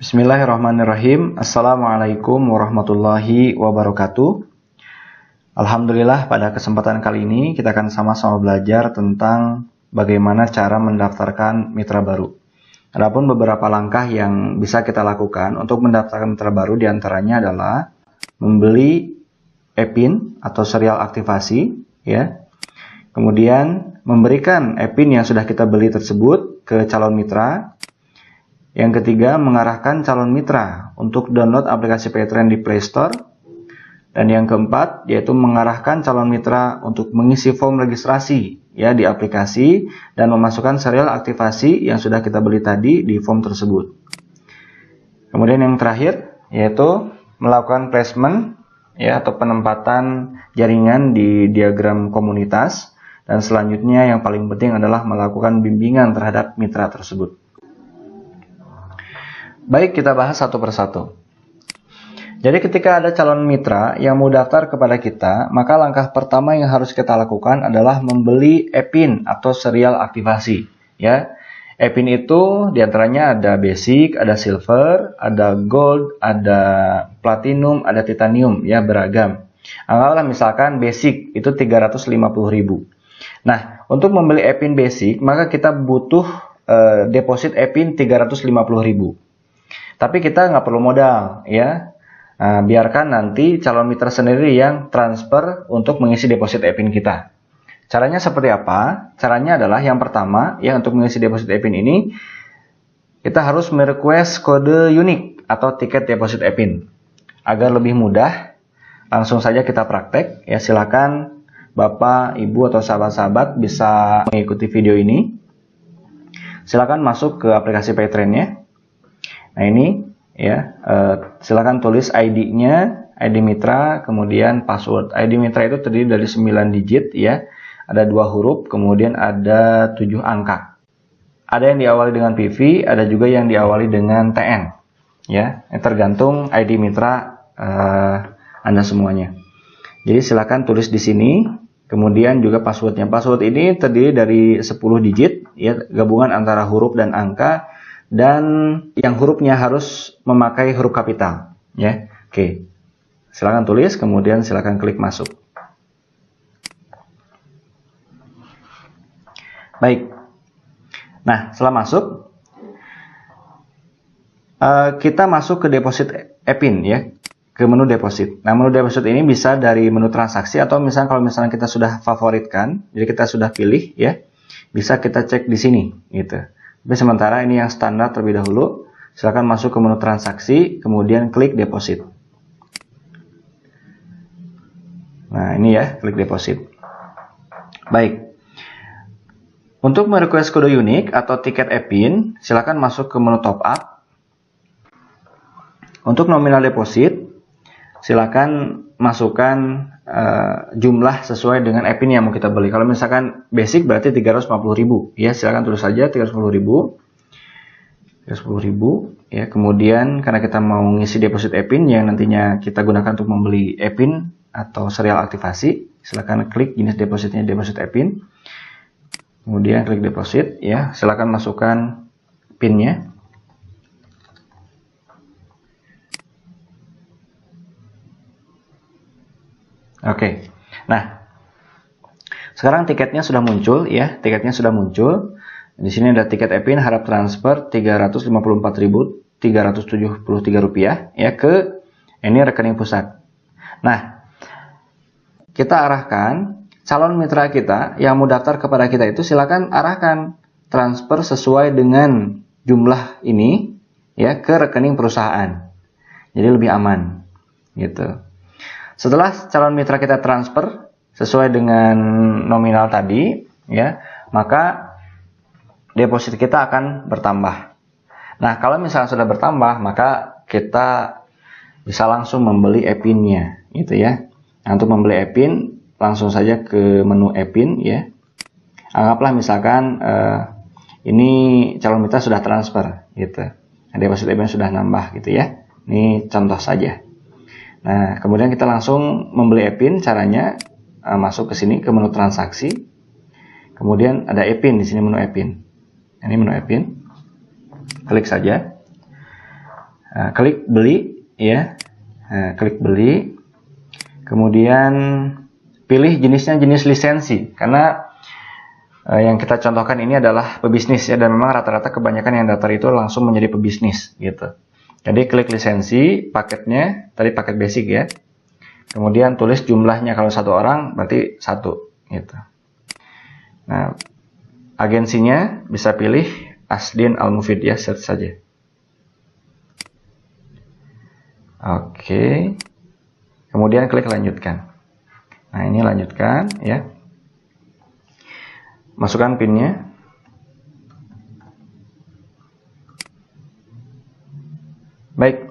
Bismillahirrahmanirrahim. Assalamualaikum warahmatullahi wabarakatuh. Alhamdulillah, pada kesempatan kali ini kita akan sama-sama belajar tentang bagaimana cara mendaftarkan mitra baru. Adapun beberapa langkah yang bisa kita lakukan untuk mendaftarkan mitra baru diantaranya adalah membeli e-pin atau serial aktivasi, ya. Kemudian memberikan e-pin yang sudah kita beli tersebut ke calon mitra. Yang ketiga, mengarahkan calon mitra untuk download aplikasi Paytrend di Play Store. Dan yang keempat, yaitu mengarahkan calon mitra untuk mengisi form registrasi ya di aplikasi dan memasukkan serial aktivasi yang sudah kita beli tadi di form tersebut. Kemudian yang terakhir, yaitu melakukan placement ya atau penempatan jaringan di diagram komunitas. Dan selanjutnya yang paling penting adalah melakukan bimbingan terhadap mitra tersebut. Baik, kita bahas satu persatu. Jadi ketika ada calon mitra yang mau daftar kepada kita, maka langkah pertama yang harus kita lakukan adalah membeli e-pin atau serial aktivasi. Ya, e-pin itu diantaranya ada basic, ada silver, ada gold, ada platinum, ada titanium, ya beragam. Anggaplah misalkan basic itu 350.000. Nah, untuk membeli e-pin basic, maka kita butuh deposit e-pin 350.000. Tapi kita nggak perlu modal, ya. Nah, biarkan nanti calon mitra sendiri yang transfer untuk mengisi deposit e-pin kita. Caranya seperti apa? Caranya adalah yang pertama, ya untuk mengisi deposit e-pin ini, kita harus merequest kode unik atau tiket deposit e-pin. Agar lebih mudah, langsung saja kita praktek. Ya, silakan Bapak, Ibu, atau sahabat-sahabat bisa mengikuti video ini. Silakan masuk ke aplikasi Paytrend-nya. Nah ini ya, silakan tulis ID-nya, ID mitra, kemudian password. ID mitra itu terdiri dari 9 digit ya, ada 2 huruf, kemudian ada 7 angka. Ada yang diawali dengan PV, ada juga yang diawali dengan TN. Ya, tergantung ID mitra Anda semuanya. Jadi silakan tulis di sini, kemudian juga passwordnya. Password ini terdiri dari 10 digit, ya, gabungan antara huruf dan angka. Dan yang hurufnya harus memakai huruf kapital, ya. Oke, silakan tulis, kemudian silakan klik masuk. Baik. Nah, setelah masuk, kita masuk ke deposit e-pin, ya, ke menu deposit. Nah, menu deposit ini bisa dari menu transaksi atau misalnya kalau misalnya kita sudah favoritkan, jadi kita sudah pilih, ya, bisa kita cek di sini, gitu. Tapi sementara ini yang standar terlebih dahulu. Silakan masuk ke menu transaksi, kemudian klik deposit. Nah ini ya, klik deposit. Baik. Untuk merequest kode unik atau tiket e-pin, silakan masuk ke menu top up. Untuk nominal deposit, silakan masukkan jumlah sesuai dengan e-pin yang mau kita beli. Kalau misalkan basic berarti 350.000, ya silakan tulis saja 310.000. 310.000, ya. Kemudian karena kita mau ngisi deposit e-pin yang nantinya kita gunakan untuk membeli e-pin atau serial aktivasi, silakan klik jenis depositnya deposit e-pin. Kemudian klik deposit, ya. Silakan masukkan PIN-nya. Oke, nah sekarang tiketnya sudah muncul, ya, tiketnya sudah muncul. Di sini ada tiket e-pin harap transfer 354.373 rupiah, ya, ke ini rekening pusat. Nah, kita arahkan calon mitra kita yang mau daftar kepada kita itu silakan arahkan transfer sesuai dengan jumlah ini, ya, ke rekening perusahaan. Jadi lebih aman, gitu. Setelah calon mitra kita transfer sesuai dengan nominal tadi, ya, maka deposit kita akan bertambah. Nah, kalau misalnya sudah bertambah, maka kita bisa langsung membeli e-pinnya, gitu ya. Nah, untuk membeli e-pin, langsung saja ke menu e-pin, ya. Anggaplah misalkan ini calon mitra sudah transfer, gitu. Nah, deposit e-pin sudah nambah, gitu ya. Ini contoh saja. Nah, kemudian kita langsung membeli e-pin. Caranya masuk ke sini ke menu transaksi. Kemudian ada e-pin di sini, menu e-pin. Ini menu e-pin. Klik saja. klik beli, ya. Klik beli. Kemudian pilih jenisnya jenis lisensi, karena yang kita contohkan ini adalah pebisnis ya, dan memang rata-rata kebanyakan yang daftar itu langsung menjadi pebisnis gitu. Jadi klik lisensi, paketnya, tadi paket basic ya. Kemudian tulis jumlahnya, kalau 1 orang berarti 1 gitu. Nah, agensinya bisa pilih Asdin Al-Mufid ya, search saja. Oke. Kemudian klik lanjutkan. Nah, ini lanjutkan ya. Masukkan PIN-nya. Baik.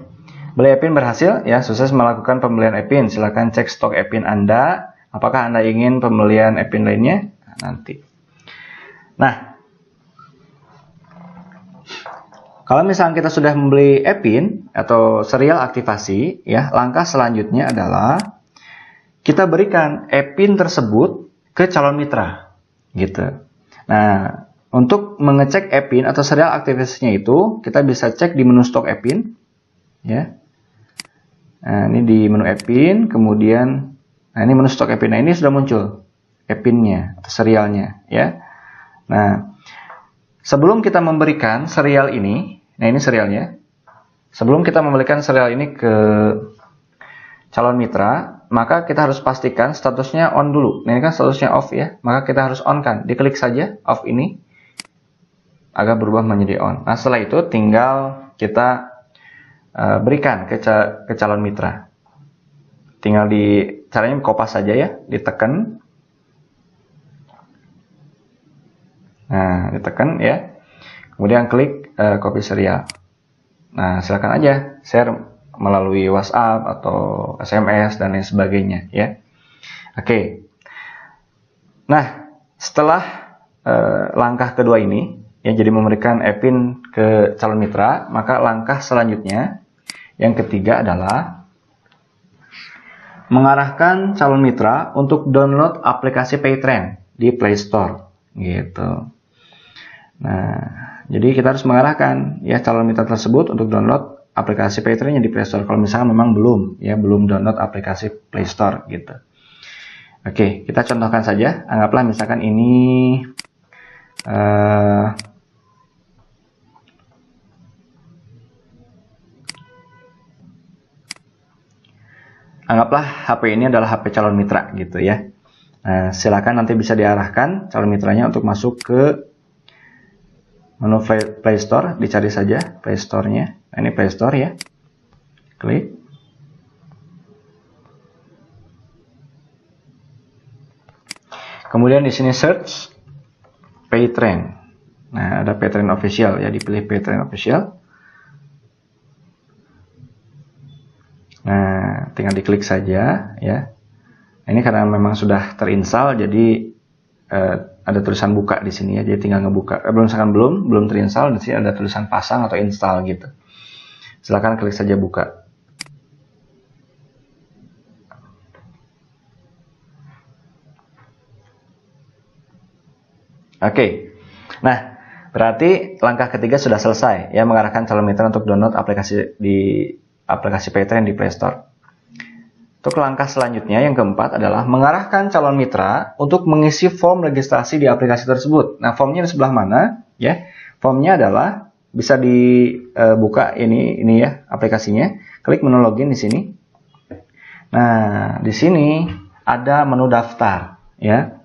Beli e-pin berhasil ya, sukses melakukan pembelian e-pin. Silakan cek stok e-pin Anda. Apakah Anda ingin pembelian e-pin lainnya? Nanti. Nah, kalau misalnya kita sudah membeli e-pin atau serial aktivasi, ya, langkah selanjutnya adalah kita berikan e-pin tersebut ke calon mitra, gitu. Nah, untuk mengecek e-pin atau serial aktivasinya itu, kita bisa cek di menu stok e-pin, ya. Nah, ini di menu e-pin, kemudian, nah ini menu stok e-pin. Nah, ini sudah muncul e-pinnya atau serialnya, ya. Nah, sebelum kita memberikan serial ini, nah ini serialnya. Sebelum kita memberikan serial ini ke calon mitra, maka kita harus pastikan statusnya on dulu. Nah, ini kan statusnya off ya, maka kita harus on kan. Diklik saja off ini agar berubah menjadi on. Nah, setelah itu tinggal kita berikan ke calon mitra. Tinggal caranya kopas saja ya, ditekan. Nah, ditekan ya. Kemudian klik copy serial. Nah, silakan aja share melalui WhatsApp atau SMS dan lain sebagainya ya. Oke. Nah, setelah langkah kedua ini ya, jadi memberikan e-pin ke calon mitra, maka langkah selanjutnya yang ketiga adalah mengarahkan calon mitra untuk download aplikasi Paytrend di Play Store gitu. Nah, jadi kita harus mengarahkan ya calon mitra tersebut untuk download aplikasi Paytrend di Play Store. Kalau misalnya memang belum download aplikasi Play Store gitu. Oke, kita contohkan saja. Anggaplah misalkan ini anggaplah HP ini adalah HP calon mitra gitu ya. Nah, silakan nanti bisa diarahkan calon mitranya untuk masuk ke menu Play Store, dicari saja Play Store-nya. Nah, ini Play Store ya. Klik. Kemudian di sini search Paytrend. Nah, ada Paytrend Official ya, dipilih Paytrend Official. Nah, tinggal diklik saja ya. Ini karena memang sudah terinstall, jadi ada tulisan buka di sini ya, jadi tinggal ngebuka. Misalkan belum terinstall, di sini ada tulisan pasang atau install gitu. Silakan klik saja buka. Oke. Nah, berarti langkah ketiga sudah selesai ya, mengarahkan calon mitra untuk download aplikasi Paytrend di Play Store. Untuk langkah selanjutnya yang keempat adalah mengarahkan calon mitra untuk mengisi form registrasi di aplikasi tersebut. Nah, formnya di sebelah mana? Ya, formnya adalah bisa dibuka ini ya aplikasinya. Klik menu login di sini. Nah, di sini ada menu daftar, ya.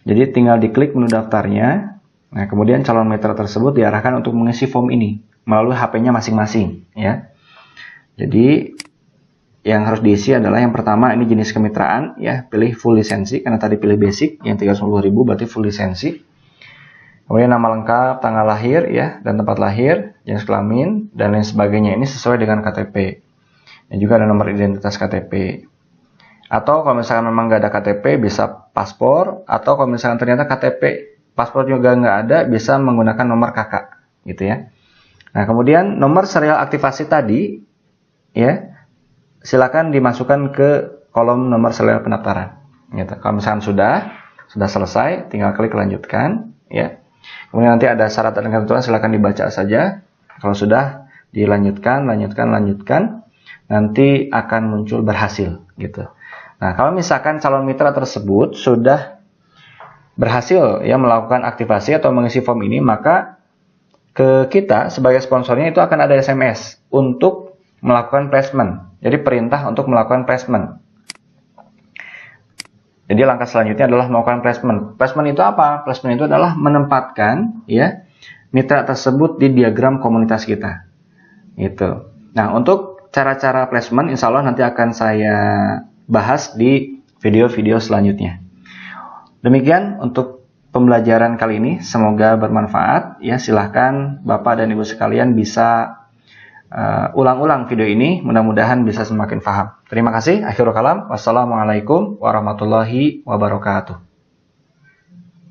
Jadi tinggal diklik menu daftarnya. Nah, kemudian calon mitra tersebut diarahkan untuk mengisi form ini melalui HP-nya masing-masing, ya. Jadi yang harus diisi adalah yang pertama ini jenis kemitraan ya, pilih full lisensi karena tadi pilih basic yang 310.000 berarti full lisensi. Kemudian nama lengkap, tanggal lahir ya dan tempat lahir, jenis kelamin dan lain sebagainya, ini sesuai dengan KTP. Dan juga ada nomor identitas KTP. Atau kalau misalkan memang nggak ada KTP bisa paspor, atau kalau misalkan ternyata KTP paspor juga nggak ada bisa menggunakan nomor kakak gitu ya. Nah, kemudian nomor serial aktivasi tadi ya silakan dimasukkan ke kolom nomor serial pendaftaran. Gitu. Kalau misalkan sudah selesai, tinggal klik lanjutkan. Ya. Kemudian nanti ada syarat dan ketentuan, silakan dibaca saja. Kalau sudah, dilanjutkan, lanjutkan, nanti akan muncul berhasil gitu. Nah, kalau misalkan calon mitra tersebut sudah berhasil ya melakukan aktivasi atau mengisi form ini, maka ke kita sebagai sponsornya itu akan ada SMS untuk melakukan placement. Jadi perintah untuk melakukan placement. Jadi langkah selanjutnya adalah melakukan placement. Placement itu apa? Placement itu adalah menempatkan ya mitra tersebut di diagram komunitas kita. Gitu. Nah, untuk cara-cara placement insya Allah nanti akan saya bahas di video-video selanjutnya. Demikian untuk pembelajaran kali ini, semoga bermanfaat ya. Silahkan Bapak dan Ibu sekalian bisa ulang-ulang video ini, mudah-mudahan bisa semakin paham. Terima kasih. Akhirul kalam. Wassalamualaikum warahmatullahi wabarakatuh.